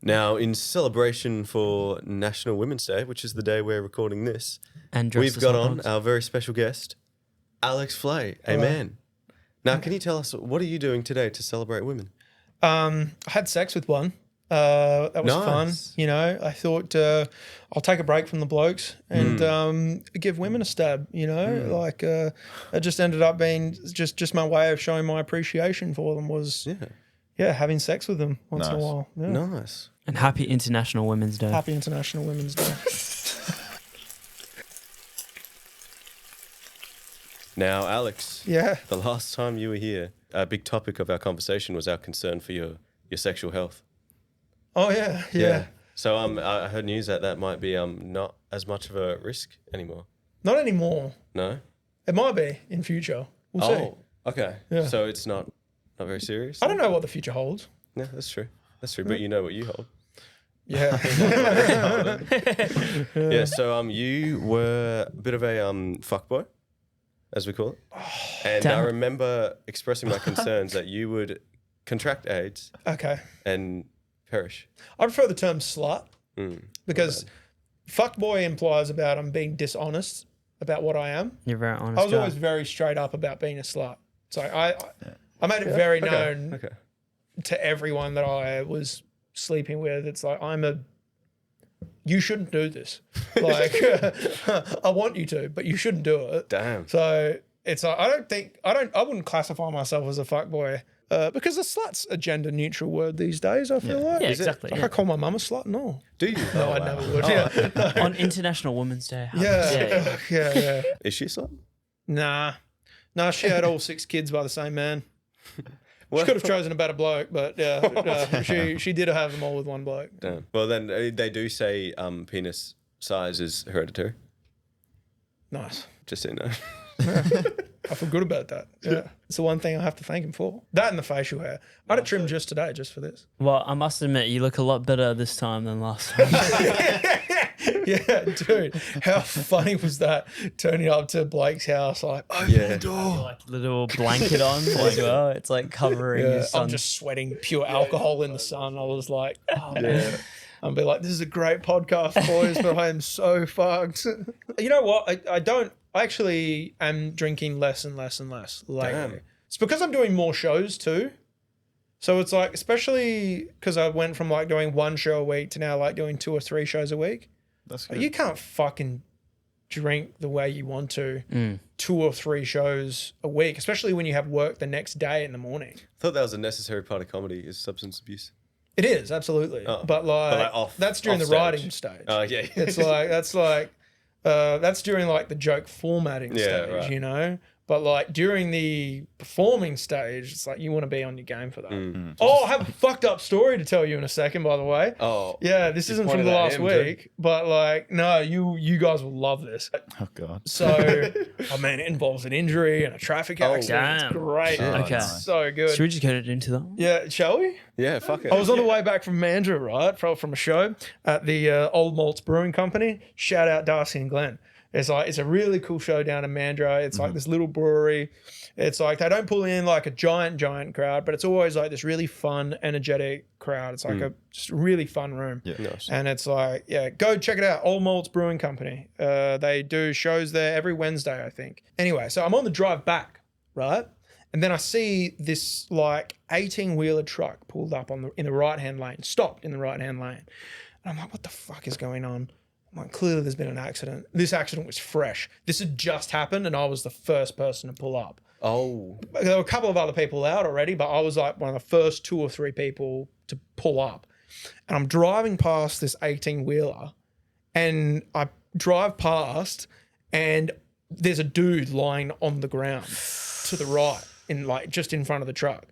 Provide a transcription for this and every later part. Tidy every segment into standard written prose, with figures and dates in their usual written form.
Now, in celebration for National Women's Day, which is the day we're recording this, And we've got on our very special guest, Alex Fleay, a man. Now, can you tell us, what are you doing today to celebrate women? I had sex with one. That was fun. You know, I thought I'll take a break from the blokes and give women a stab. You know, like it just ended up being just my way of showing my appreciation for them was having sex with them once in a while. Yeah. Nice. And happy International Women's Day. Happy International Women's Day. Now, Alex, the last time you were here, a big topic of our conversation was our concern for your sexual health. Oh, yeah. So I heard news that might be not as much of a risk anymore. Not anymore. No? It might be in future. We'll see. Okay. Yeah. So it's not very serious? I don't know what the future holds. Yeah, that's true. That's true. But you know what you hold. Yeah. Yeah, so you were a bit of a fuckboy, as we call it. And I remember expressing my concerns that you would contract AIDS and perish. I prefer the term slut because fuckboy implies about I'm being dishonest about what I am. You're very honest. I was always very straight up about being a slut. So I made it very known to everyone that I was sleeping with. It's like, you shouldn't do this. Like, I want you to, but you shouldn't do it. Damn. So it's like, I wouldn't classify myself as a fuckboy. Because a slut's a gender neutral word these days, I feel like. Yeah, exactly. I call my mum a slut, no. Do you? No, I never would. Yeah. On International Women's Day. Yeah. Is she a slut? Nah, she had all 6 kids by the same man. She could have chosen a better bloke, but she did have them all with one bloke. Damn. Well, then they do say penis size is hereditary. Nice. Just so you know. I feel good about that. Yeah. It's the one thing I have to thank him for. That and the facial hair. I had it trimmed just today, just for this. Well, I must admit, you look a lot better this time than last time. Yeah, dude. How funny was that? Turning up to Blake's house, like, open the door. Like little blanket on as well. It's like covering your sun. I'm just sweating pure alcohol in the sun. I was like, oh, man. I'd be like, this is a great podcast, boys, but I am so fucked. You know what? I actually am drinking less and less and less lately. Damn. It's because I'm doing more shows too. So it's like, especially because I went from like doing 1 show a week to now like doing 2 or 3 shows a week. That's good. Like, you can't fucking drink the way you want to 2 or 3 shows a week, especially when you have work the next day in the morning. I thought that was a necessary part of comedy, is substance abuse. It is, absolutely. But that's during the writing stage. Oh, yeah. It's like, that's during like the joke formatting stage, right. You know? But like during the performing stage, it's like you want to be on your game for that. Oh, I have a fucked up story to tell you in a second, by the way. Oh. Yeah, this isn't from the last week, but like, no, you guys will love this. Oh, God. So, I mean, it involves an injury and a traffic accident. It's great. Okay. It's so good. Should we just get into that? Yeah, shall we? Yeah, fuck it. I was on the way back from Mandurah, right, from a show at the Old Malts Brewing Company. Shout out Darcy and Glenn. It's a really cool show down in Mandurah. It's like this little brewery. It's like they don't pull in like a giant crowd, but it's always like this really fun, energetic crowd. It's like a just really fun room. Yeah. Nice. And it's like, go check it out. Old Malts Brewing Company. They do shows there every Wednesday, I think. Anyway, so I'm on the drive back, right? And then I see this like 18-wheeler truck pulled up in the right-hand lane, stopped in the right-hand lane. And I'm like, what the fuck is going on? I'm like, clearly there's been an accident. This accident was fresh. This had just happened and I was the first person to pull up. Oh. There were a couple of other people out already, but I was like one of the first 2 or 3 people to pull up. And I'm driving past this 18-wheeler and I drive past and there's a dude lying on the ground to the right, just in front of the truck.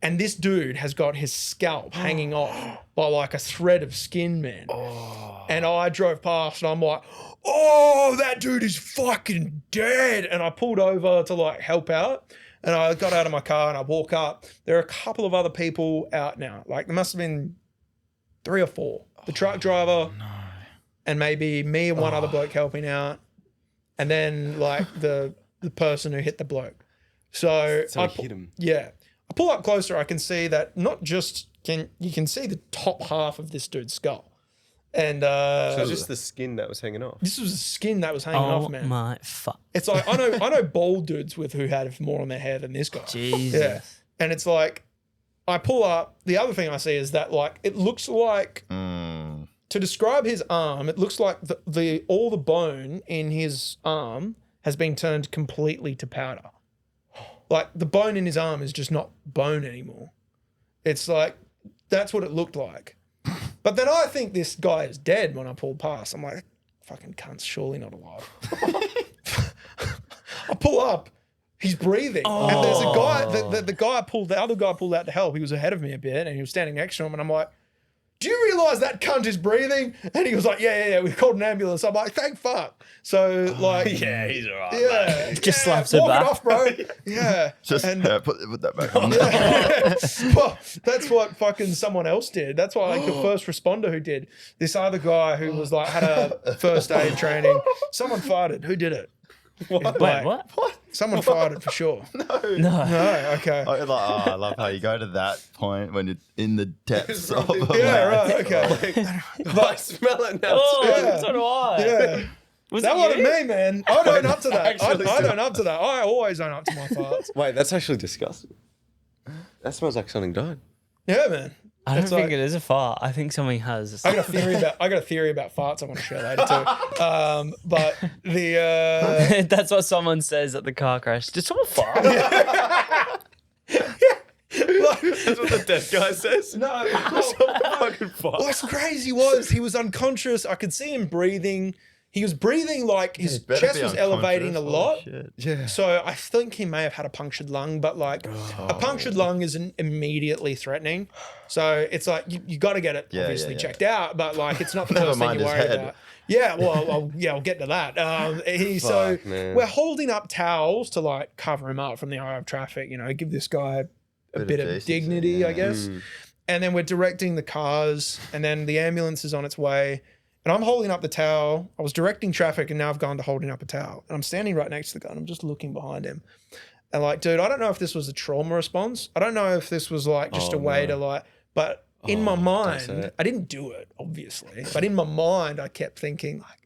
And this dude has got his scalp hanging off by like a thread of skin, man. Oh. And I drove past and I'm like, oh, that dude is fucking dead. And I pulled over to like help out. And I got out of my car and I walk up. There are a couple of other people out now. Like there must have been 3 or 4. The truck driver and maybe me and one other bloke helping out. And then like the person who hit the bloke. So I hit him. Yeah. I pull up closer, I can see that not just you can see the top half of this dude's skull. And so it's just the skin that was hanging off. This was the skin that was hanging off, man. Oh my fuck! It's like I know bald dudes who had more on their hair than this guy. Jesus. Yeah, and it's like I pull up. The other thing I see is that like it looks like to describe his arm, it looks like all the bone in his arm has been turned completely to powder. Like the bone in his arm is just not bone anymore. It's like that's what it looked like. But then I think this guy is dead when I pull past. I'm like, fucking cunt's surely not alive. I pull up, he's breathing. And there's a guy, the other guy pulled out to help. He was ahead of me a bit and he was standing next to him and I'm like, do you realise that cunt is breathing? And he was like, yeah, we called an ambulance. I'm like, thank fuck. So like, yeah, he's all right. Yeah, mate. Just slaps it back. Walk it off, bro. Yeah. Just put that back on. Well, that's what fucking someone else did. That's what like the first responder who did. This other guy who was like had a first aid training. Someone farted. Who did it? Wait, what? Someone farted for sure. No. No, okay. I love how you go to that point when you're in the depths of a Yeah, man. right, okay. I smell it now. Yeah. So do I. Yeah. Was That it wasn't you? me, man. I don't up to that. Actually I don't up to that. I always own up to my farts. Wait, that's actually disgusting. That smells like something died. Yeah, man. I don't It's think like- it is a fart. I think something has. I got a theory about farts I want to share later too. But the That's what someone says at the car crash. Did someone fart? That's what the dead guy says. no, Fucking fuck. what's crazy was he was unconscious. I could see him breathing. He was breathing like his Better chest be was elevating a unconscious. lot. Holy shit. Yeah. So I think he may have had a punctured lung, but like a punctured lung isn't immediately threatening. So it's like you got to get it obviously yeah. checked out, but like it's not the Never first thing mind you his worry head. about. Yeah, well, I'll get to that. So man. we're holding up towels to like cover him up from the eye of traffic, give this guy a bit of decency, dignity, yeah. I guess. And then we're directing the cars and then the ambulance is on its way. And I'm holding up the towel. I was directing traffic and now I've gone to holding up a towel. And I'm standing right next to the guy and I'm just looking behind him. And like, dude, I don't know if this was a trauma response. I don't know if this was like just a way to like, but in my mind, I didn't do it, obviously. But in my mind, I kept thinking like,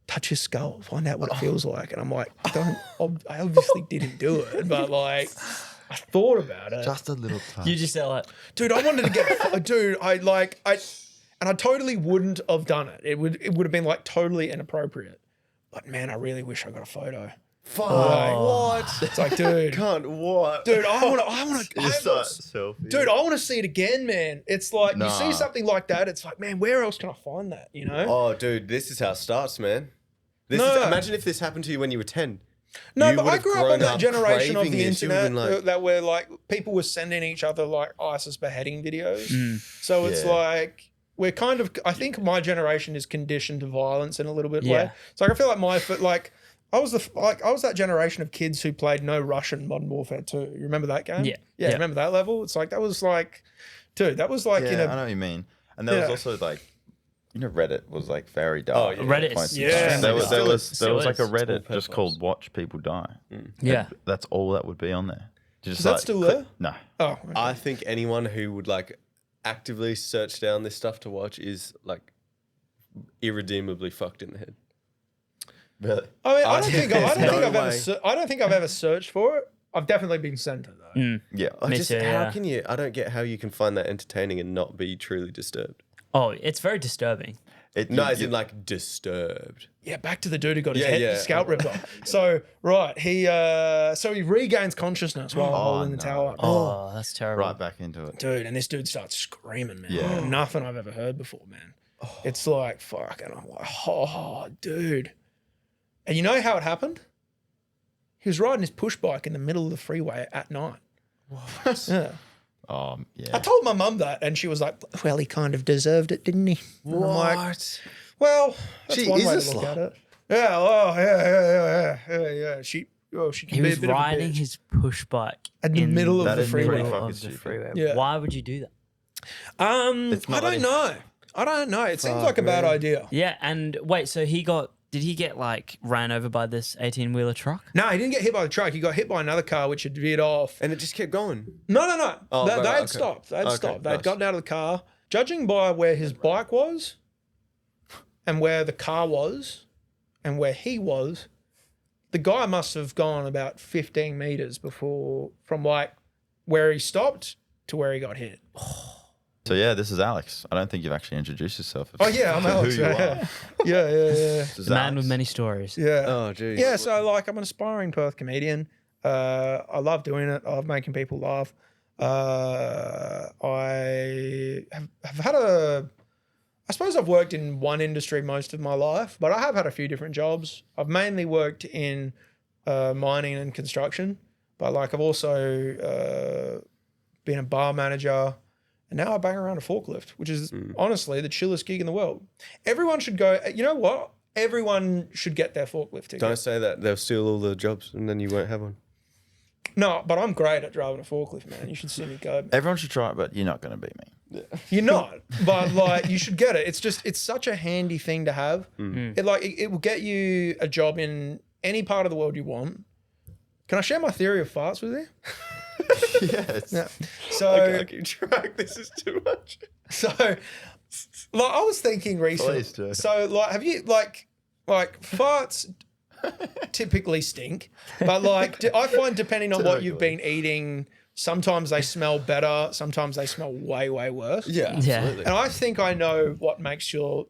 touch his skull, find out what it feels like. And I'm like, I obviously didn't do it, but like, I thought about it. Just a little touch. You just like, Dude, I wanted to get, dude, and I totally wouldn't have done it. It would have been like totally inappropriate. But man, I really wish I got a photo. Fuck. What? It's like, dude, Can't what? dude, I want selfie. dude, I want to see it again, man. It's like you see Nah. something like that. It's like, man, where else can I find that? Oh, dude, this is how it starts, man. Imagine if this happened to you when you were 10. No, You but would I have grew up on grown that up generation of craving the this. You would have internet been like- that where like people were sending each other like ISIS beheading videos. So it's Yeah. like we're kind of. I think my generation is conditioned to violence in a little bit way. Yeah. So I feel like I was that generation of kids who played No Russian Modern Warfare 2. You remember that game? Yeah. Yeah. Yeah. Remember that level? It's like that was like, dude, that was like Yeah, in I a. know what you mean. And there was also like, Reddit was like very dark. Oh, yeah. Reddit points is in time. extremely There was dark. like a Still is. Reddit It's all just pedophiles. called "Watch People Die." yeah. That's all that would be on there. Just Is that still there? No. Oh, okay. I think anyone who would like actively search down this stuff to watch is like irredeemably fucked in the head. Really? I mean, I don't think I've ever searched for it. I've definitely been sent it though. Yeah. Me Just too, how yeah. can you? I don't get how you can find that entertaining and not be truly disturbed. Oh, it's very disturbing. No, as in like disturbed. Yeah, back to the dude who got his Yeah, head, yeah. his scalp ripped off. So right, he regains consciousness while holding the towel up. Oh, that's terrible. Right back into it. Dude, and this dude starts screaming, man. Yeah. Nothing I've ever heard before, man. It's like fuck, and I'm like, oh, dude. And you know how it happened? He was riding his push bike in the middle of the freeway at night. What? Yeah. I Yeah. told my mum that, and she was like, "Well, he kind of deserved it, didn't he?" And I'm like, well, that's She one is way a to look slut. at it. Yeah, oh, yeah. She can He be was a bit riding of a bitch. his push bike At the middle of That the is pretty freeway. fucking of the stupid. freeway. Yeah. Why would you do that? I not don't like- know. I don't know. It seems like a bad idea. Yeah, and wait, so he got Did he get like ran over by this 18-wheeler truck? No, he didn't get hit by the truck. He got hit by another car, which had veered off. And it just kept going. No. Oh, They right, had okay. stopped. They had Okay, stopped. They'd nice. gotten out of the car. Judging by where his bike was and where the car was and where he was, the guy must have gone about 15 meters before from like where he stopped to where he got hit. So yeah, this is Alex. I don't think you've actually introduced yourself. Oh yeah, I'm Alex. Who you are. Yeah. This is The man Alex. with many stories. Yeah. Oh, geez. Yeah, so like I'm an aspiring Perth comedian. I love doing it. I love making people laugh. I have had I suppose I've worked in one industry most of my life, but I have had a few different jobs. I've mainly worked in mining and construction, but like I've also been a bar manager, and now I bang around a forklift, which is honestly the chillest gig in the world. Everyone should go. You know what? Everyone should get their forklift ticket. Don't say that. They'll steal all the jobs and then you won't have one. No, but I'm great at driving a forklift, man. You should see me go. Everyone should try it, but you're not going to beat me. You're not, but like you should get it. It's such a handy thing to have. It will get you a job in any part of the world you want. Can I share my theory of farts with you? Yes. Yeah. So I can't keep track. This is too much. So, like, I was thinking recently. Please do. So, like, have you like farts typically stink, but like I find depending on what you've been eating, sometimes they smell better, sometimes they smell way worse. Yeah, Yeah. absolutely. And I think I know what makes your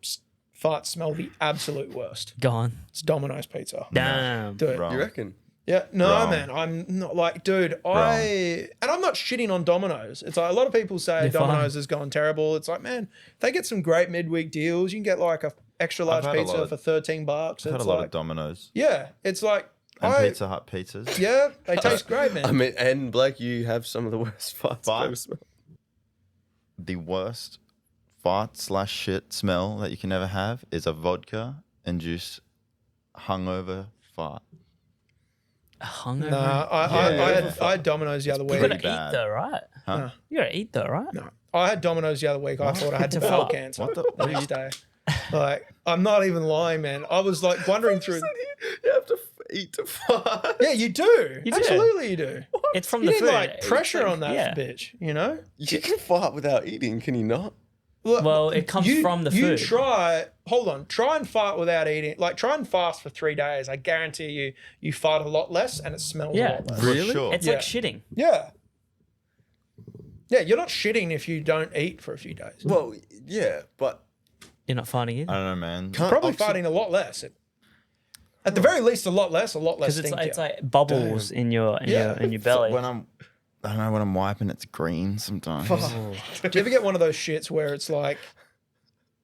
farts smell the absolute worst. Go on. It's Domino's pizza. Damn. Do it. Wrong. You reckon? Yeah, no, Wrong. man. I'm not like, dude, and I'm not shitting on Domino's. It's like a lot of people say They're Domino's fine. has gone terrible. It's like, man, if they get some great midweek deals. You can get like a extra large had a pizza lot for of- $13. I've had It's a lot like, of Domino's yeah, it's like, and Pizza Hut pizzas. yeah, they taste great, man. I mean, and Blake, you have some of the worst farts I've ever smelled. The worst fart/shit smell that you can ever have is a vodka and juice hungover fart. Hungover. Nah, I had Domino's the other You week. gotta Pretty bad. eat though, right? Huh? You gotta eat though, right? No, I had Domino's the other week. I thought I had To bowel fart. cancer What the- the next day. Like, I'm not even lying, man. I was like wondering through. You have to eat to fart. Yeah, you do. You do. Absolutely, you do. It's from You the need food. like pressure on that Yeah. bitch, you know? You can fart without eating, can you not? Look, Well, it comes from the You food. try and fart without eating. Like, try and fast for 3 days. I guarantee you fart a lot less and it smells a Yeah. lot less. For Really? sure. It's Yeah. like shitting. Yeah. Yeah, you're not shitting if you don't eat for a few days. Well, yeah, but You're not farting in. I don't know, man. Probably farting a lot less. At the very least, a lot less Because stinkier. it's like bubbles in your belly. When I don't know, when I'm wiping, it's green sometimes. Do you ever get one of those shits where it's like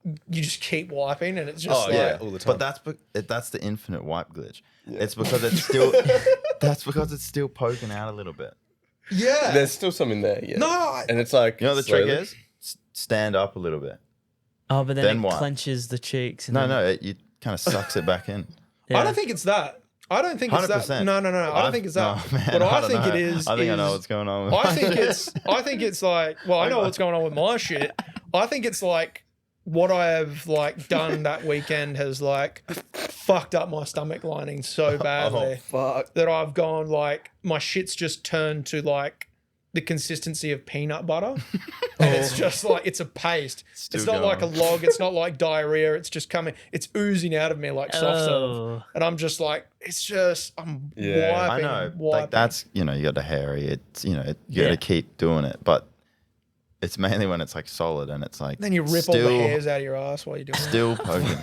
you just keep wiping and it's just all the time. But that's the infinite wipe glitch. It's because it's still that's because it's still poking out a little bit. yeah. there's still some in there, yeah. No, And it's like, You know what the slowly. trick is? Stand up a little bit. Oh, but then Then it what? clenches the cheeks. And No, then, it kind of sucks it back in. I don't think it's that. I don't think it's that. 100%. No. I don't think it's that. No, man, what I don't think know. it is. I think I know is- what's going on with I my think shit. it's like, well, I know what's going on with my shit. I think it's like what I have like done that weekend has like fucked up my stomach lining so badly Fuck. that I've gone like my shit's just turned to like the consistency of peanut butter. And it's just like it's a paste. Still it's not like a going. log, it's not like diarrhea, it's just coming, it's oozing out of me like soft serve. Oh. And I'm just like, it's just I'm Yeah. I wiping. know. wiping. Like that's, you got the hairy. It's, you got Yeah. to keep doing it. But it's mainly when it's like solid and it's like Then you rip all the hairs out of your ass while you're doing it. Still poking.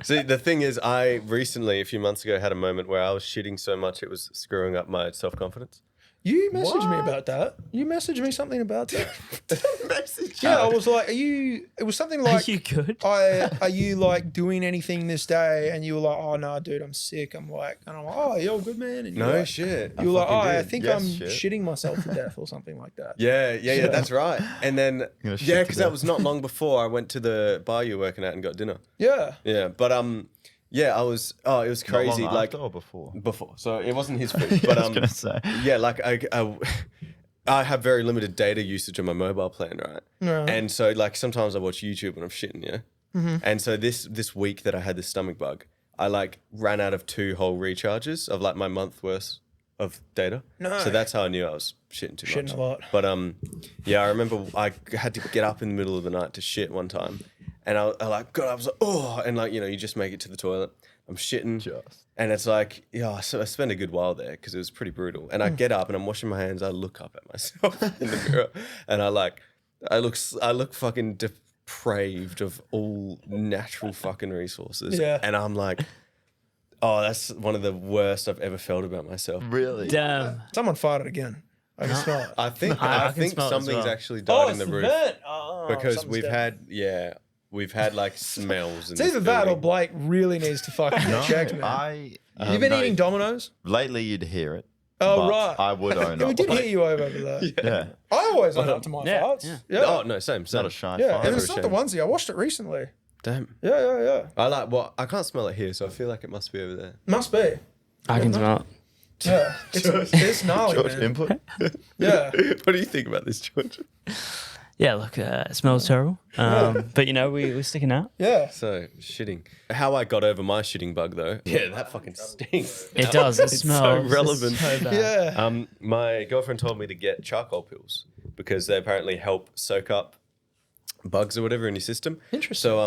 See, the thing is, I recently, a few months ago, had a moment where I was shitting so much it was screwing up my self-confidence. You messaged me about that. You messaged me something about that. Yeah, I was like, it was something Are like, you good? are you like doing anything this day? And you were like, oh no, dude, I'm sick. I'm like, oh, you're good, man. And No you're like, shit. you were like, oh, fucking I did. think Yes, I'm shit. shitting myself to death or something like that. Yeah, that's right. And then, gonna shit yeah, to because that death. was not long before I went to the bar you were working at and got dinner. Yeah. Yeah, but yeah, it was crazy. Not long Like after or before? before, so it wasn't his fault. But I was gonna say. yeah, like I have very limited data usage on my mobile plan, right? Right. And so like sometimes I watch YouTube when I'm shitting, yeah. And so this week that I had this stomach bug, I like ran out of 2 whole recharges of like my month worth of data. No. So that's how I knew I was shitting too much. Shitting a lot. But yeah, I remember I had to get up in the middle of the night to shit one time. And I was like, oh, and like, you know, you just make it to the toilet. I'm shitting. And it's like, yeah, so I spent a good while there because it was pretty brutal. And I get up and I'm washing my hands. I look up at myself in the mirror and I look fucking depraved of all natural fucking resources. Yeah. And I'm like, oh, that's one of the worst I've ever felt about myself. Really? Damn. Someone farted again. I can smell it. I think I can smell it as something's well. actually died in the it's roof vent. Oh, because something's we've had like smells. It's either that or Blake really needs to fucking get checked, man. You've been eating Domino's? Lately, you'd hear it. Oh, but right. I would own Yeah, we it. did hear you over that. Yeah. I always own up to my Yeah, farts. yeah. Oh no, same. Not a shy Yeah, fart. and it's Never not the ashamed. onesie. I washed it recently. Damn. Yeah. I can't smell it here, so I feel like it must be over there. Must be. I can smell it. Yeah. It's gnarly, George, man. input? Yeah. What do you think about this, George? Yeah, look, it smells terrible. But you know, we're sticking out. Yeah. So shitting. How I got over my shitting bug though? Yeah, that fucking stinks. It does. It It's smells. so relevant. It's so bad. Yeah. My girlfriend told me to get charcoal pills because they apparently help soak up bugs or whatever in your system. Interesting. So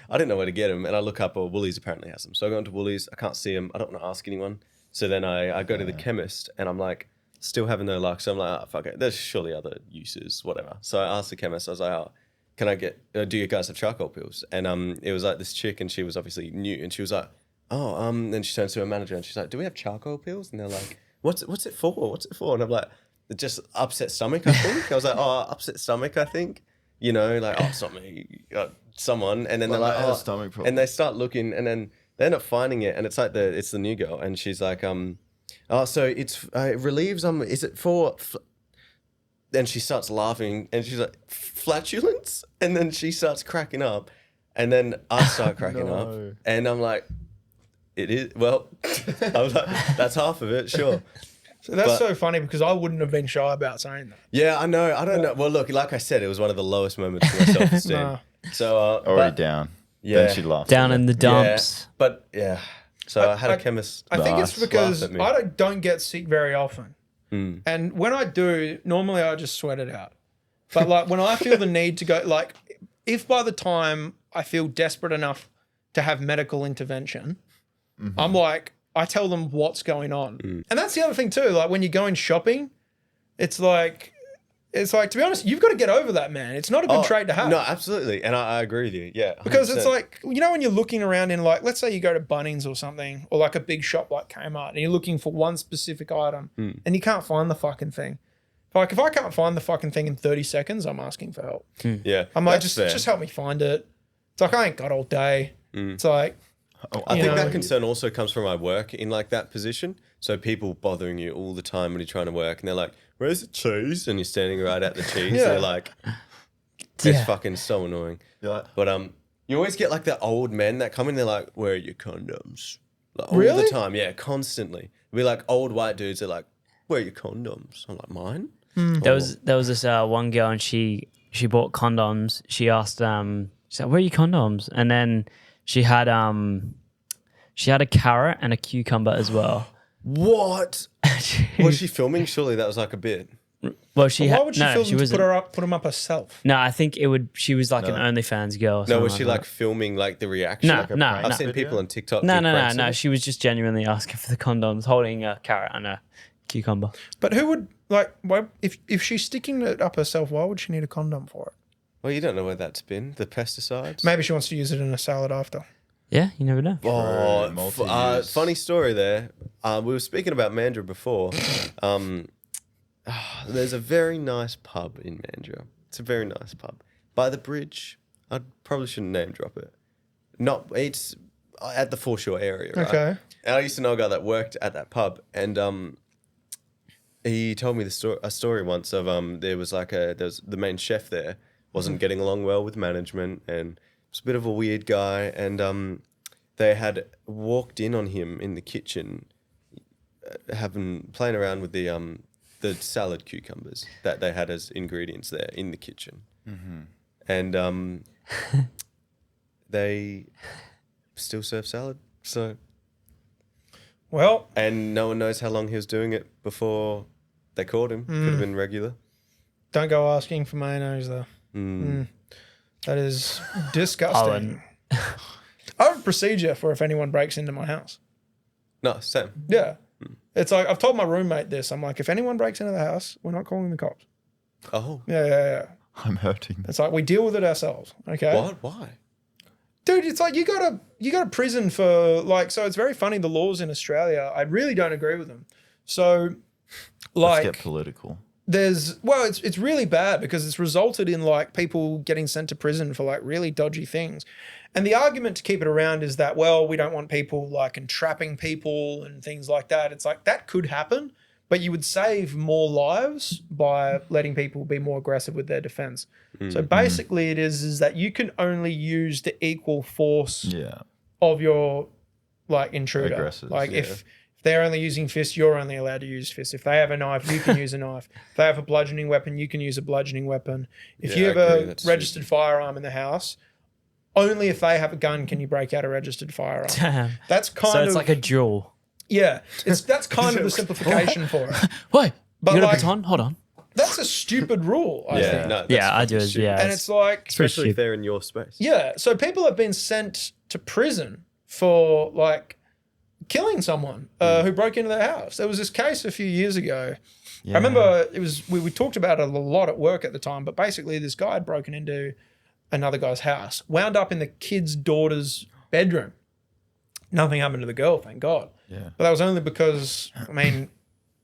I didn't know where to get them, and I look up. Oh, Woolies apparently has them. So I go into Woolies. I can't see them. I don't want to ask anyone. So then I go to the chemist, and I'm like, still having no luck. So I'm like, oh, fuck it. There's surely other uses, whatever. So I asked the chemist. I was like, oh, can I get? Do you guys have charcoal pills? And it was like this chick, and she was obviously new, and she was like, oh, Then she turns to her manager, and she's like, do we have charcoal pills? And they're like, what's it for? What's it for? And I'm like, just upset stomach, I think. I was like, oh, upset stomach, I think. You know, like, oh, it's not me, someone. And then they're like, oh, stomach problem. and they start looking, and then they end up finding it, and it's like it's the new girl, and she's like, oh, so it relieves is it for? Then she starts laughing, and she's like, flatulence, and then she starts cracking up, and then I start cracking up, and I'm like, it is. Well, I was like, that's half of it, sure. So that's But- so funny because I wouldn't have been shy about saying that. Yeah, I know. I don't know. Well, look, like I said, it was one of the lowest moments of my self-esteem. Nah. So Already but- down. Yeah. Then she laughed. Down in the dumps. Yeah, but yeah. So I had a chemist. I think it's laugh because at me. I don't get sick very often. And when I do, normally I just sweat it out. But like when I feel the need to go, like if by the time I feel desperate enough to have medical intervention, I'm like, I tell them what's going on. And that's the other thing too. Like when you're going shopping, it's like, to be honest, you've got to get over that, man. It's not a good trait to have. No, absolutely. And I agree with you. Yeah. 100%. Because it's like, you know, when you're looking around in like, let's say you go to Bunnings or something, or like a big shop like Kmart, and you're looking for one specific item and you can't find the fucking thing. Like if I can't find the fucking thing in 30 seconds, I'm asking for help. Yeah. I'm like, that's just fair. help me find it. It's like, I ain't got all day. It's like, I you think know. that concern also comes from my work in like that position. So people bothering you all the time when you're trying to work, and they're like, "Where's the cheese?" And you're standing right at the cheese. Yeah. They're like, "It's Yeah. fucking so annoying." Yeah. But you always get like the old men that come in. They're like, "Where are your condoms?" Like, all Really? the time, yeah, constantly. We like old white dudes. They're like, "Where are your condoms?" I'm like, "Mine." There was this one girl, and she bought condoms. She asked she said, "Where are your condoms?" And then she had a carrot and a cucumber as well. What? Was she filming? Surely that was like a bit. Well, she why had would she no, feel she them to wasn't. put them up herself? No, I think it would. She was like an OnlyFans girl. Or No, something was she that. like filming like the reaction? No, Like a no, prank? no. I've seen people on TikTok. No, do no, pranks no, of no. it. She was just genuinely asking for the condoms, holding a carrot and a cucumber. But who would like? Why, if she's sticking it up herself, why would she need a condom for it? Well, you don't know where that's been. The pesticides. Maybe she wants to use it in a salad after. Yeah, you never know. Oh, multi-use. funny story there. We were speaking about Mandurah before. There's a very nice pub in Mandurah. It's a very nice pub by the bridge. I probably shouldn't name drop it. It's at the foreshore area, right? Okay. And I used to know a guy that worked at that pub, and he told me a story once of there was the main chef there wasn't getting along well with management, and was a bit of a weird guy, and they had walked in on him in the kitchen, playing around with the salad cucumbers that they had as ingredients there in the kitchen, and they still serve salad. So, Well, and no one knows how long he was doing it before they caught him. Could have been regular. don't go asking for mayonnaise though. That is disgusting. I have a procedure for if anyone breaks into my house. No, same. Yeah. It's like, I've told my roommate this. I'm like, if anyone breaks into the house, we're not calling the cops. Oh. Yeah. I'm hurting. It's like, we deal with it ourselves. Okay. What? Why? Dude, it's like you go to prison for like, so it's very funny, the laws in Australia, I really don't agree with them. So like Let's get political. It's really bad because it's resulted in like people getting sent to prison for like really dodgy things. And the argument to keep it around is that, well, we don't want people like entrapping people and things like that. It's like that could happen, but you would save more lives by letting people be more aggressive with their defense. So basically it is that you can only use the equal force of your like intruder. Aggressors, like if they're only using fists, you're only allowed to use fists. If they have a knife, you can use a knife. If they have a bludgeoning weapon, you can use a bludgeoning weapon. If you have a registered firearm in the house, only if they have a gun can you break out a registered firearm. Damn. That's kind of... So it's like a duel. Yeah. That's kind of the simplification for it. Wait, But you got like- a baton? Hold on. That's a stupid rule, I think. No, Yeah, I do. Yeah. And it's like... especially if they're in your space. Yeah. So people have been sent to prison for like killing someone who broke into their house. There was this case a few years ago. I remember it was we talked about it a lot at work at the time, but basically this guy had broken into another guy's house, wound up in the kid's daughter's bedroom. Nothing happened to the girl, thank God. Yeah. But that was only because, I mean,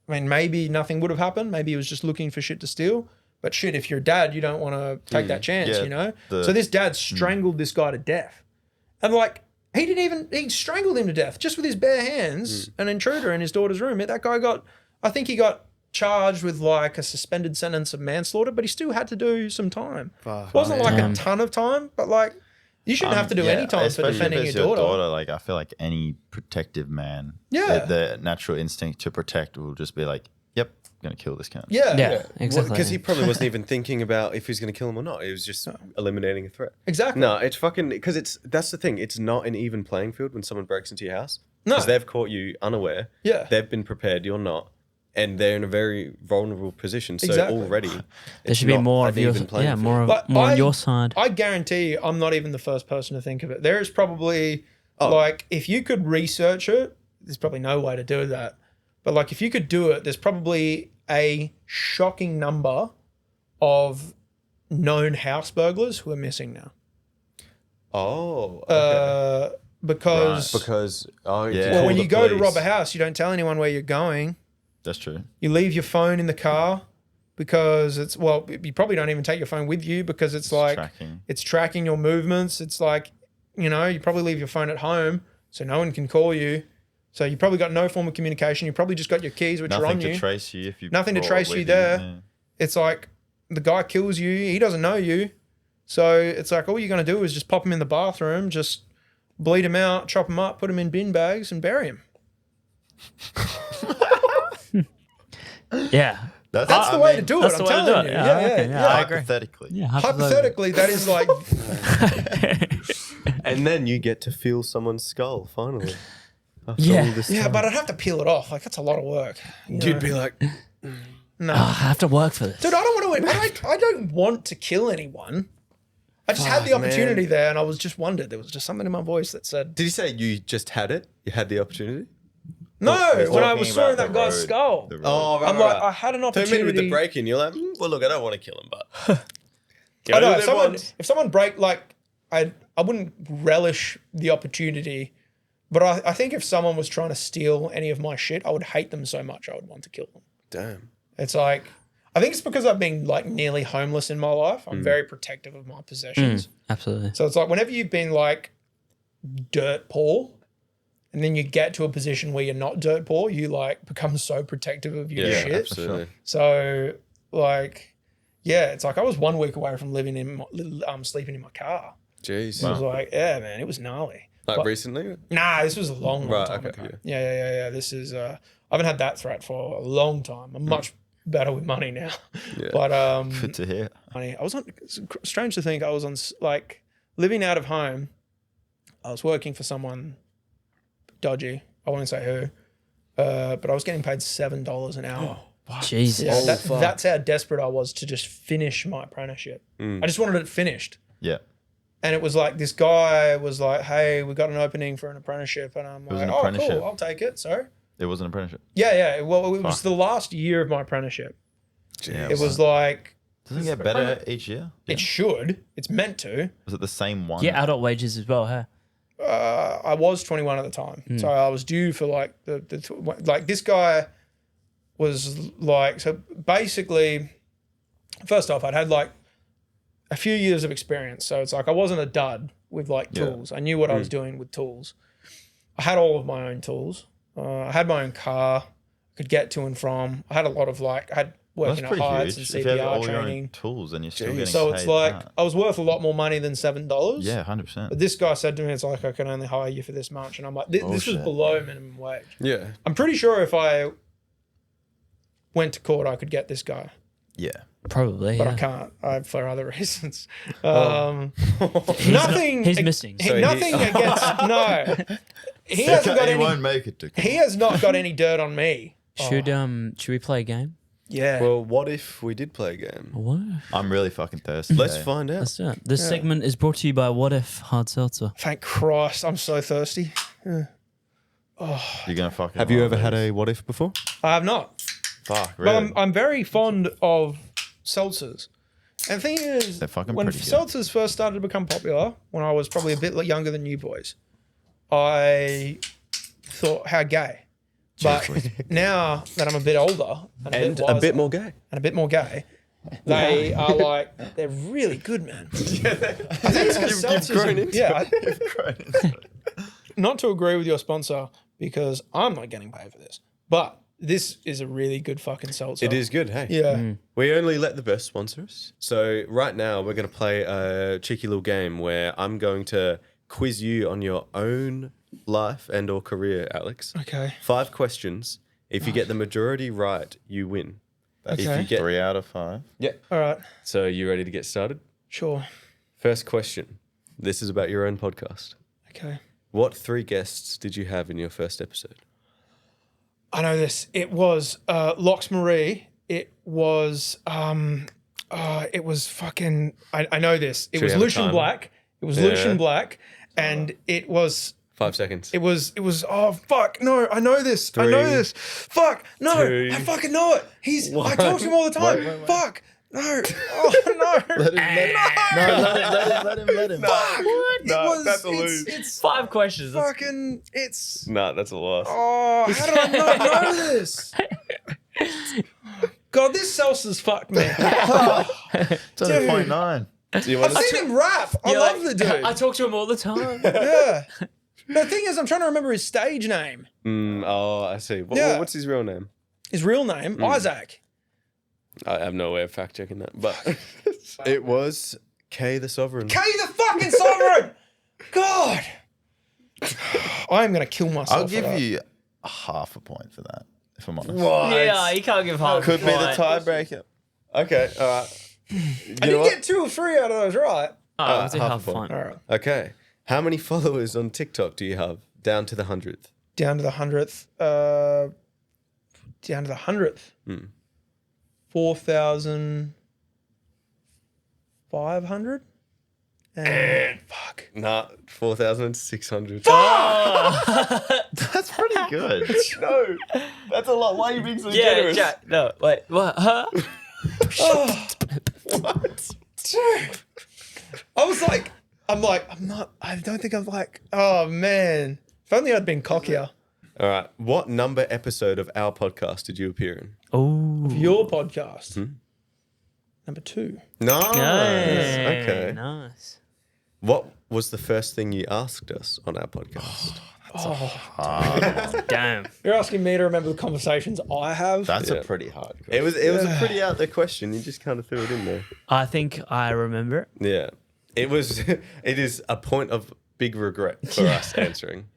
maybe nothing would have happened. Maybe he was just looking for shit to steal. But shit, if you're a dad, you don't want to take that chance, Yeah, you know? So this dad strangled this guy to death. And like, he strangled him to death just with his bare hands, an intruder in his daughter's room. That guy I think he got charged with like a suspended sentence of manslaughter, but he still had to do some time. It wasn't like a ton of time, but like, you shouldn't have to do any time for defending your daughter. Like, I feel like any protective man, Yeah. the natural instinct to protect will just be like, yep, I'm going to kill this cunt. Yeah. Exactly. Because he probably wasn't even thinking about if he's going to kill him or not. He was just eliminating a threat. Exactly. No, it's fucking... Because that's the thing. It's not an even playing field when someone breaks into your house. No. Because they've caught you unaware. Yeah. They've been prepared. You're not. And they're in a very vulnerable position. So Exactly. already... There should be more of your, more on your side. I guarantee you, I'm not even the first person to think of it. There is probably, like, if you could research it, there's probably no way to do that. But, like, if you could do it, there's probably a shocking number of known house burglars who are missing now. Oh, okay. Because Well, when you go to rob a house, you don't tell anyone where you're going. That's true. You leave your phone in the car because you probably don't even take your phone with you because it's like it's tracking your movements. It's like, you probably leave your phone at home so no one can call you. So you probably got no form of communication. You probably just got your keys, which are on you. Nothing to trace you if you Nothing to trace you there. Yeah. It's like the guy kills you. He doesn't know you. So it's like all you're going to do is just pop him in the bathroom, just bleed him out, chop him up, put him in bin bags and bury him. Yeah. That's the way to do it. I'm telling you. Yeah. Hypothetically. Yeah, Hypothetically, that is like... And then you get to feel someone's skull, finally. Yeah, but I'd have to peel it off. Like, that's a lot of work. You'd be like... No. I have to work for this. Dude, I don't want to... I don't want to kill anyone. I just had the opportunity there and I was just wondered. There was just something in my voice that said... Did you say you just had it? You had the opportunity? No, when I was sawing that guy's skull. Oh, right, I'm like, I had an opportunity. So with the break-in, you're like, well, look, I don't want to kill him, but... I know, if someone break, like, I wouldn't relish the opportunity, but I think if someone was trying to steal any of my shit, I would hate them so much I would want to kill them. Damn. It's like, I think it's because I've been like nearly homeless in my life. I'm very protective of my possessions. Absolutely. So it's like whenever you've been like dirt poor and then you get to a position where you're not dirt poor, you like become so protective of your shit. Absolutely. So like, yeah, it's like I was 1 week away from living in sleeping in my car. Jeez. I was like, yeah, man, it was gnarly. Like recently? Nah, this was a long time ago. Yeah. Yeah. This is, I haven't had that threat for a long time. I'm much better with money now. Yeah. But, Good to hear. money. It's strange to think I was on like living out of home I was working for someone dodgy. I won't say who, but I was getting paid $7 an hour. Jesus. Yeah, that's how desperate I was to just finish my apprenticeship. I just wanted it finished. Yeah. And it was like, this guy was like, hey, we got an opening for an apprenticeship. And I'm like, oh, cool, I'll take it. So it was an apprenticeship. Yeah. Well, it was the last year of my apprenticeship. Yeah, it was like... Doesn't it get better each year? It should. It's meant to. Was it the same one? Yeah, adult wages as well, huh? I was 21 at the time. So I was due for like like this guy was like, so basically, first off, I'd had like a few years of experience. So it's like, I wasn't a dud with like tools. I knew what I was doing with tools. I had all of my own tools. I had my own car. I could get to and from. I had a lot of like, I had working at heights and CPR if you have all training. your own tools and you're still getting So paid it's like, that. I was worth a lot more money than $7. Yeah, 100%. But this guy said to me, it's like, I can only hire you for this much. And I'm like, this was below minimum wage. Yeah. I'm pretty sure if I went to court, I could get this guy. Yeah. Probably, But I can't for other reasons. Nothing. He's missing. Nothing against, no. He hasn't got He any, won't make it to court. he has not got any dirt on me. Should we play a game? Yeah. Well, what if we did play a game? What? I'm really fucking thirsty. Let's find out. Let's do it. This segment is brought to you by What If Hard Seltzer. Thank Christ. I'm so thirsty. You're gonna fucking. Have you love ever had these. a what if before? I have not. Fuck, But really? I'm very fond of seltzers. And the thing is, They're fucking when pretty good. seltzers first started to become popular, when I was probably a bit younger than you boys, I thought, how gay. But now that I'm a bit older and A bit more gay. and a bit more gay, they are like, they're really good, man. I think it's because seltzers not to agree with your sponsor because I'm not getting paid for this, but this is a really good fucking seltzer. It is good, hey. Yeah. We only let the best sponsor us. So right now we're going to play a cheeky little game where I'm going to quiz you on your own life and or career, Alex. Okay. 5 questions. If you get the majority right, you win. That's If you get 3 out of 5. Yeah. All right. So you ready to get started? Sure. First question. This is about your own podcast. Okay. What 3 guests did you have in your first episode? I know this. It was Lox Marie. It was fucking. I know this. It Should we was have a Lucian timer? Black. It was Lucian Black, and it was. 5 seconds. It was. Oh fuck! No, I know this. I know 3, this. Fuck! No, 2, I fucking know it. I talk to him all the time. Wait. Fuck! No! Oh no! Let him. Fuck! No, It was. that's a lose. It's 5 questions. fucking. It's. Nah, that's a loss. Oh, how did I not know this? God, this seltzer's fucked me. It's only Dude. 0.9. Do you I've want to seen him rap. I love the dude. I talk to him all the time. Yeah. The thing is, I'm trying to remember his stage name. Oh, I see. Yeah. What's his real name? His real name, Isaac. I have no way of fact checking that, but it was Kay the Sovereign. Kay the fucking Sovereign! God. I am going to kill myself. I'll for give that. you half a point for that, if I'm honest. Yeah, you can't give half. Could a be the point. tiebreaker. Okay, all right. I did get 2 or 3 out of those, right? Oh, I'll do half half a a point. point. All right. Okay. How many followers on TikTok do you have? Down to the 100th. Down to the 100th. Down to the 100th. 4,500. And fuck. Nah, 4,600. That's pretty good. No, that's a lot. Why are you being so Yeah, generous? Jack. No, wait. What? Huh? Dude. I don't think I'm like, oh man. If only I'd been cockier. All right. What number episode of our podcast did you appear in? Oh, Your podcast. Number 2. Nice. nice. Okay. Nice. What was the first thing you asked us on our podcast? Damn. You're asking me to remember the conversations I have. That's Yeah. a pretty hard question. It was a pretty out there question. You just kind of threw it in there. I think I remember it. Yeah. It was. It is a point of big regret for us answering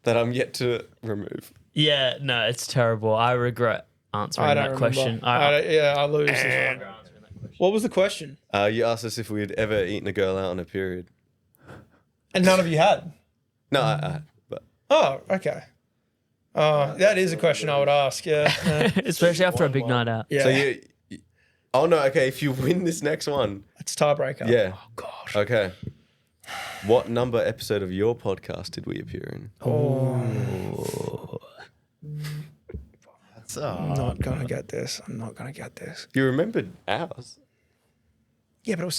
that I'm yet to remove. Yeah, no, it's terrible. I regret answering I that don't question. remember. I lose this one. What was the question? You asked us if we'd ever eaten a girl out on a period. And none of you had? No, I but Oh, okay. That is a question I would ask, yeah. Especially after a big night out. Yeah. so you. Oh no! Okay, if you win this next one, It's tiebreaker. yeah. Oh, gosh. Okay. What number episode of your podcast did we appear in? I'm not going to get this. I'm not going to get this. You remembered ours. Yeah, but it was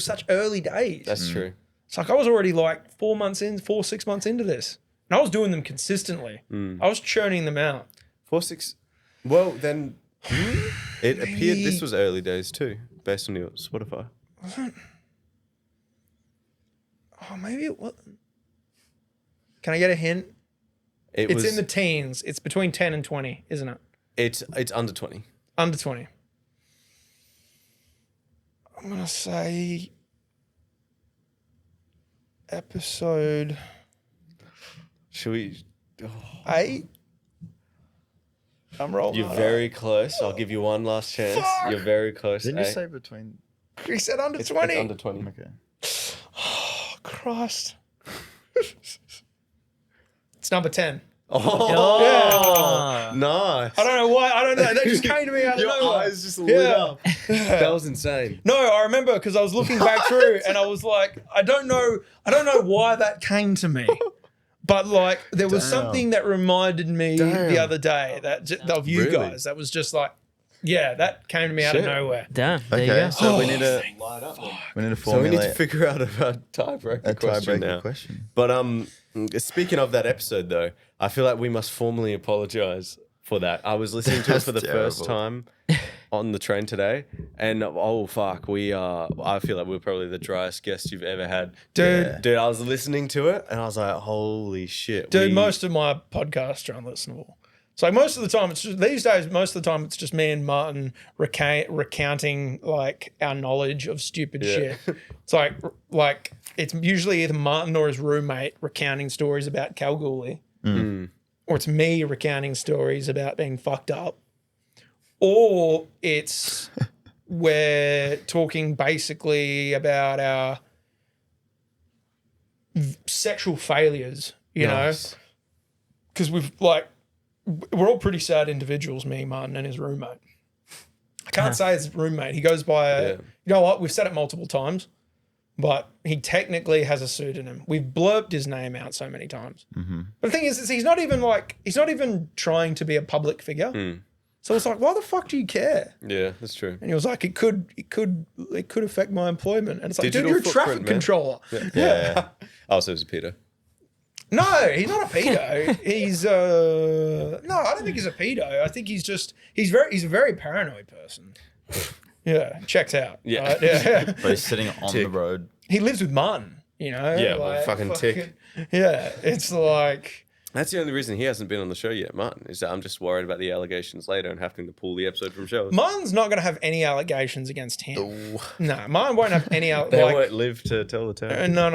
such early days. That's true. It's like I was already like 6 months into this. And I was doing them consistently. I was churning them out. 4, 6. Well, then it appeared this was early days too, based on your Spotify. Oh, maybe it was. Can I get a hint? It's in the teens. It's between 10 and 20, isn't it? It's under 20. Under 20. I'm going to say episode Should we? 8. I'm rolling. You're very close. I'll give you one last chance. Fuck. You're very close. Didn't you eh? say between? He said under It's 20. under 20. Okay. Oh, Christ. It's number 10. Oh, nice. I don't know why. I don't know. That just came to me out of Your nowhere. eyes just lit up. That was insane. No, I remember because I was looking back through and I was like, I don't know why that came to me. But like there was something that reminded me the other day of you Really? guys. That was just like, yeah, that came to me out of Shit. nowhere. Damn. There you Okay, go. so we need to So we need to formulate figure out a tiebreaker question now. question. But speaking of that episode though, I feel like we must formally apologize for that. I was listening to it for the first time on the train today, and oh fuck, I feel like we're probably the driest guest you've ever had, Dude. I was listening to it and I was like, holy shit, Dude, most of my podcasts are unlistenable. So most of the time, these days, most of the time, it's just me and Martin recounting like our knowledge of stupid shit. It's like it's usually either Martin or his roommate recounting stories about Kalgoorlie, or it's me recounting stories about being fucked up, or it's we're talking basically about our sexual failures, you know, because we're all pretty sad individuals, me, Martin, and his roommate. I can't say his roommate. He goes by, you know what? We've said it multiple times, but he technically has a pseudonym. We've blurped his name out so many times. Mm-hmm. But the thing is he's not even trying to be a public figure. So it's like, why the fuck do you care? Yeah, that's true. And he was like, it could affect my employment. And it's like, Digital dude, you're a traffic footprint, man. controller. Yeah. Oh, so it was a pedo. No, he's not a pedo. He's no, I don't think he's a pedo. I think he's a very paranoid person. Yeah, checks out. Yeah. Right? Yeah. But he's sitting on the road. He lives with Martin, you know? Yeah, well, fucking tick. Yeah, it's like That's the only reason he hasn't been on the show yet, Martin, is that I'm just worried about the allegations later and having to pull the episode from shows. Martin's not going to have any allegations against him. No, Martin won't have any They won't live to tell the tale. No.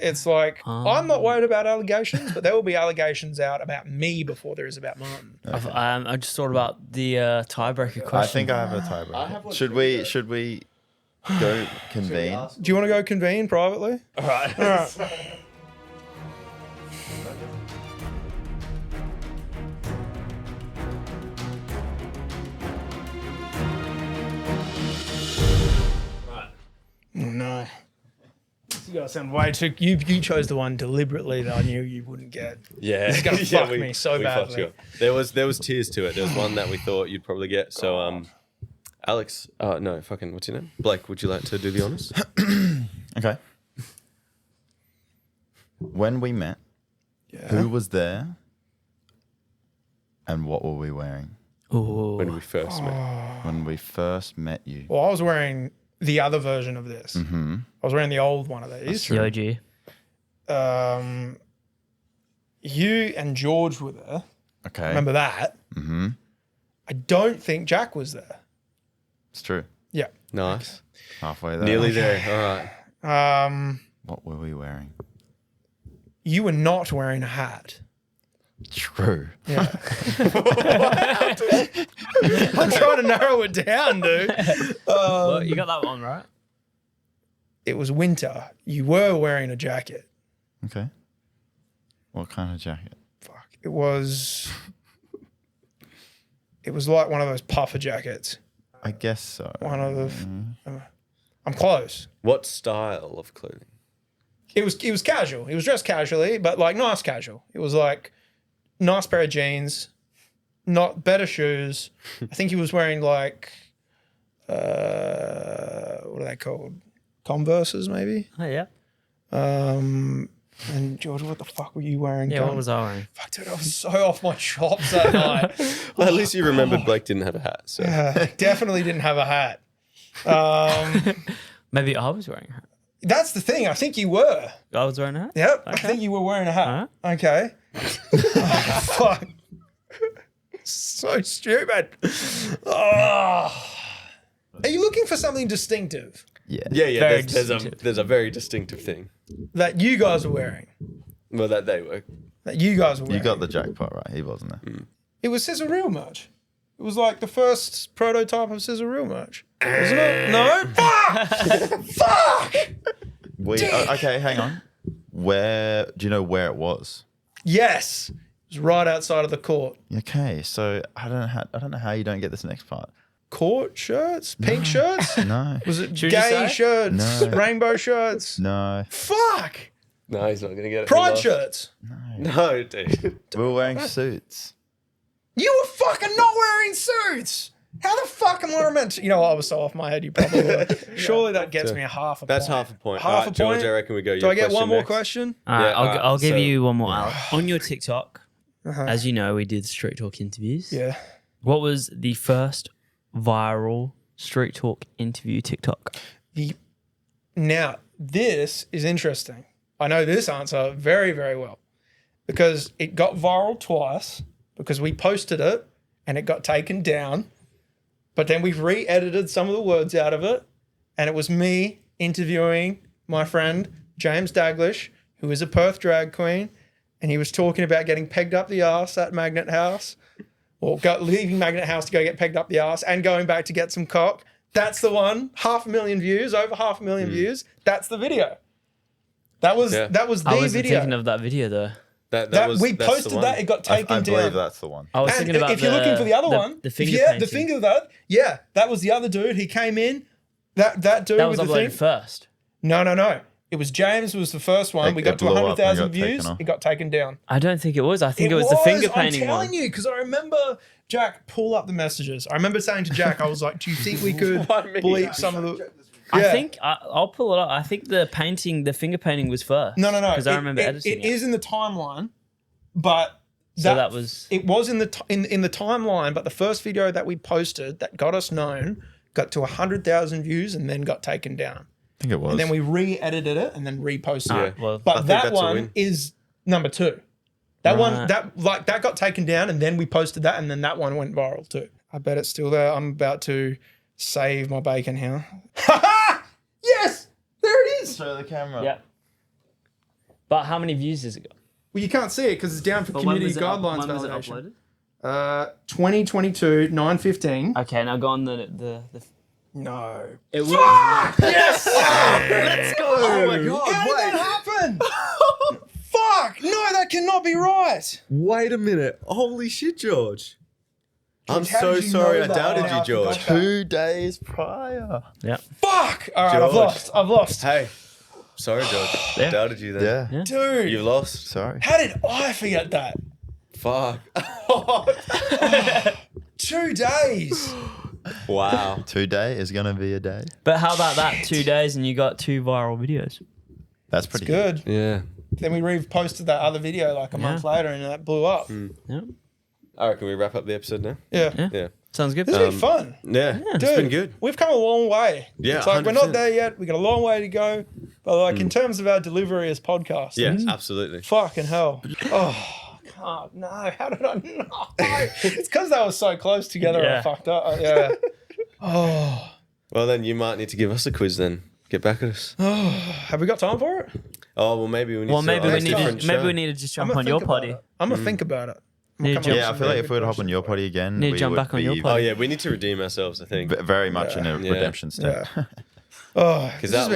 It's like, I'm not worried about allegations, but there will be allegations out about me before there is about Martin. I just thought about the tiebreaker question. I think I have a tiebreaker. Should we go convene? Do you want to go convene privately? All right. All right. Oh, no. You guys sound way too. You chose the one deliberately that I knew you wouldn't get. Yeah. It's gonna fuck me so we fucked badly. you up. There was tiers to it. There was one that we thought you'd probably get. So Alex, no, fucking what's your name? Blake, would you like to do the honors? Okay. When we met, who was there, and what were we wearing Ooh. When we first met. when we first met you? Well, I was wearing the other version of this. Mm-hmm. I was wearing the old one of these. The OG. You and George were there. Okay. Remember that? Mm-hmm. I don't think Jack was there. It's true. Yeah. Nice. Halfway there. Nearly there. All right. What were we wearing? You were not wearing a hat. True. Yeah. I'm trying to narrow it down, dude. Well, you got that one right. it was winter. You were wearing a jacket. Okay. What kind of jacket? Fuck. It was like one of those puffer jackets. I guess so. One of the. I'm close. What style of clothing? It was casual. He was dressed casually, but like nice casual. It was like nice pair of jeans, not better shoes. I think he was wearing like what are they called? Converses, maybe. Oh yeah. And George, what the fuck were you wearing? Yeah, what was I wearing? Fuck, dude, I was so off my chops that night. Well, at least you remembered Blake didn't have a hat. So Definitely didn't have a hat. Maybe I was wearing a hat. That's the thing. I think you were. I was wearing a hat? Yep. Okay. I think you were wearing a hat. Alright. Okay. Oh, fuck. So stupid. Oh. Are you looking for something distinctive Yeah. yeah. Very There's a very distinctive thing. that you guys were wearing? Well, that they were. That you guys were wearing? You got the jackpot right. He wasn't there. It was Scissor Reel merch. It was like the first prototype of Scissor Reel merch. Wasn't it? No? Fuck! Fuck! Okay, hang on. Where do you know where it was? Yes. It was right outside of the court. Okay, so I don't know how you don't get this next part. Court shirts? Pink shirts? No. Was it Should you gay say? shirts? No. Rainbow shirts? No. Fuck! No, he's not gonna get it. Pride He lost. shirts? No, dude. We were wearing suits. You were fucking not wearing suits! How the fuck am I meant to? You know what? I was so off my head, you probably were. Surely that gets me a half a That's point. half a point. Half All a right, George, point? I reckon we go. Do I get one more question? All right, Yeah, I'll give so- you one more, Alex. On your TikTok, as you know, we did Street Talk interviews. Yeah. What was the first viral Street Talk interview TikTok? Now, this is interesting. I know this answer very, very well because it got viral twice because we posted it and it got taken down. But then we've re-edited some of the words out of it. And it was me interviewing my friend, James Daglish, who is a Perth drag queen. And he was talking about getting pegged up the arse at Magnet House or leaving Magnet House to go get pegged up the arse and going back to get some cock. That's the one. 500,000 views, over 500,000 views. That's the video. That was the I wasn't video. thinking of that video though. We posted that. It got taken I down. believe that's the one. I was And thinking about if you're looking for the other one, the finger the painting. finger that was the other dude. He came in. That dude that was with the uploaded thing. first. No. It was James was the first one. We got to blew up and 100,000 got taken views. off. It got taken down. I don't think it was. I think it was the finger painting I'm telling one. you, because I remember Jack pull up the messages. I remember saying to Jack, I was like, "Do you think we could bleep some of the?" I Yeah. think I'll pull it up. I think the finger painting was first. No. Because I remember editing it. It is in the timeline, but So that was. it was in the timeline. But the first video that we posted that got us known got to 100,000 views and then got taken down. I think it was. And then we re-edited it and then reposted Yeah. it. Well, I But think that that's a one win. is number 2. That one Right. that got taken down and then we posted that and then that one went viral too. I bet it's still there. I'm about to save my bacon here. Yes! There it is. show the camera. Yeah. But how many views has it got? Well, you can't see it because it's down for community guidelines when was it validation. uploaded? 2022, 9:15. Okay, now go on the No. it will. Yes! Let's go. Oh my God. How did that happen? Fuck! No, that cannot be right. Wait a minute. Holy shit, George. I'm How so did you sorry know I that? doubted I you, George. forgot that. 2 days prior. Yeah. Fuck! All right, George. I've lost. Hey. Sorry, George. Yeah. Doubted you then. Yeah. Dude, You lost. Sorry. how did I forget that? Fuck. 2 days. Wow. 2 day is gonna be a day. But how about that? 2 days and you got 2 viral videos. That's pretty Good. Yeah. Then we reposted that other video like a month later and that blew up. Yeah. All right, can we wrap up the episode now? Yeah. Yeah. Sounds good. This has been fun. Yeah. It's Dude, been good. We've come a long way. Yeah, It's like we're not 100%. there yet. We got a long way to go. But like in terms of our delivery as podcasts, Yeah, absolutely. fucking hell. Oh, God, no. How did I know? It's because they were so close together. I Yeah. fucked up. Yeah. Oh. Well, then you might need to give us a quiz then. Get back at us. Have we got time for it? Oh, well, maybe we need Well, to maybe we ask need different to maybe show. we need to just jump I'ma on your think about potty. it. I'm going to think about it. Need to Come jump- up Yeah, I with feel some like if we very would good hop on your questions potty again, Need to we jump would back on your be potty. Oh, yeah, we need to redeem ourselves, I think. Very much in a Yeah. redemption state. Yeah. Oh, Because this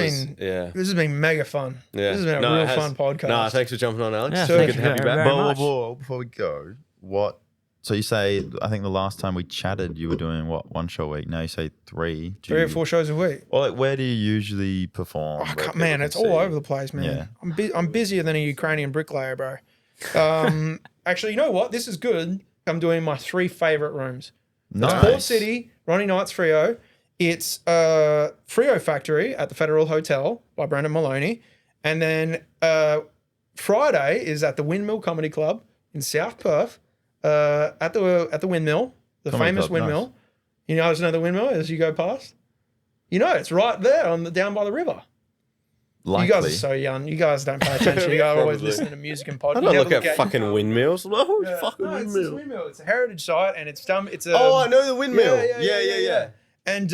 has been mega fun. Yeah. This has been a real fun podcast. No, thanks for jumping on, Alex. Yeah, Good thank to you have you back. very much. Before we go, what? So you say, I think the last time we chatted, you were doing what, 1 show a week? Now you say 3. 3 or 4 shows a week. Well, like, where do you usually perform? Oh, where man, people it's can all see? over the place, man. Yeah. I'm busier than a Ukrainian bricklayer, bro. Actually, you know what? This is good. I'm doing my 3 favorite rooms. Nice. It's Port City, Ronnie Knight's Frio. It's Frio Factory at the Federal Hotel by Brendan Maloney. And then Friday is at the Windmill Comedy Club in South Perth at the Windmill, the Comedy famous Club, Windmill. nice. You guys know the Windmill as you go past? You know, it's right there down by the river. Likely. You guys are so young. You guys don't pay attention. You guys always Probably. listen to music and podcasts. I don't look at fucking windmills. Oh, Yeah. fucking No, it's windmill. a windmill. It's a heritage site, and it's done. It's a. Oh, I know the windmill. Yeah. And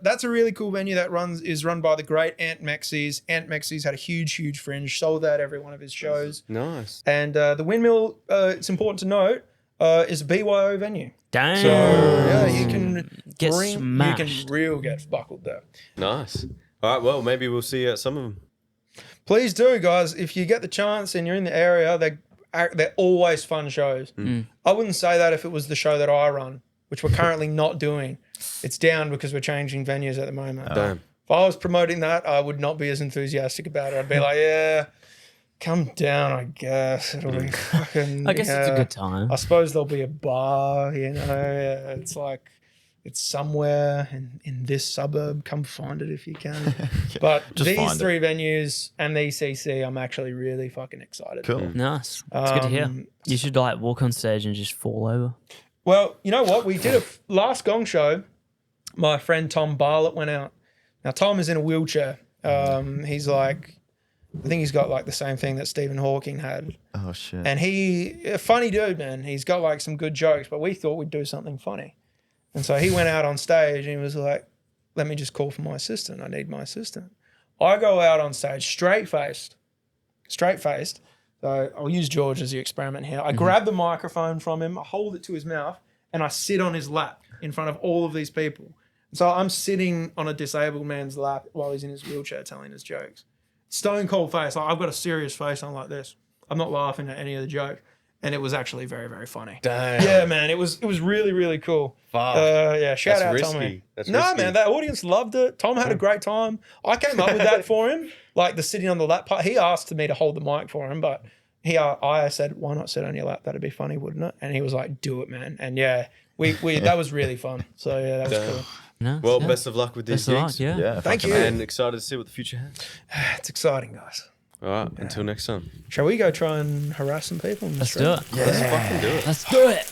that's a really cool venue that is run by the great Ant Mexies. Ant Mexies had a huge fringe, sold out every one of his shows. Nice. And the Windmill, it's important to note, is a BYO venue. Damn. So yeah, you can Get you smashed. can real get buckled there. Nice. All right, well, maybe we'll see you at some of them. Please do, guys. If you get the chance and you're in the area, they're always fun shows. I wouldn't say that if it was the show that I run, which we're currently not doing. It's down because we're changing venues at the moment. Damn. If I was promoting that, I would not be as enthusiastic about it. I'd be like, yeah, come down, I guess. It'll be fucking. I guess it's a good time. I suppose there'll be a bar, you know. Yeah, it's like, it's somewhere in this suburb. Come find it if you can. But Just these find 3 venues and the ECC, I'm actually really fucking excited. Cool. Nice. It's good to hear. You should like walk on stage and just fall over. Well, you know what? We did a last Gong show. My friend Tom Bartlett went out. Now, Tom is in a wheelchair. He's like, I think he's got like the same thing that Stephen Hawking had. Oh, shit. And a funny dude, man. He's got like some good jokes, but we thought we'd do something funny. And so he went out on stage and he was like, let me just call for my assistant. I need my assistant. I go out on stage, straight-faced. So I'll use George as the experiment here. I grab the microphone from him, I hold it to his mouth, and I sit on his lap in front of all of these people. So I'm sitting on a disabled man's lap while he's in his wheelchair telling his jokes. Stone cold face. Like, I've got a serious face on like this. I'm not laughing at any of the joke. And it was actually very, very funny. Damn. Yeah, man. It was really, really cool. Fuck. Yeah, shout That's out risky. Tommy. That's no, risky. man, that audience loved it. Tom had a great time. I came up with that for him, like the sitting on the lap part. He asked me to hold the mic for him, but I said, why not sit on your lap? That'd be funny, wouldn't it? And he was like, do it, man. And yeah, we that was really fun. So yeah, that was Damn. cool. Nice, Well, yeah. best of luck with these Best of luck, gigs. yeah. Yeah. Thank fucking you. And excited to see what the future has. It's exciting, guys. All right, until next time. Shall we go try and harass some people? In the Let's street? do it. Let's fucking do it. Let's do it.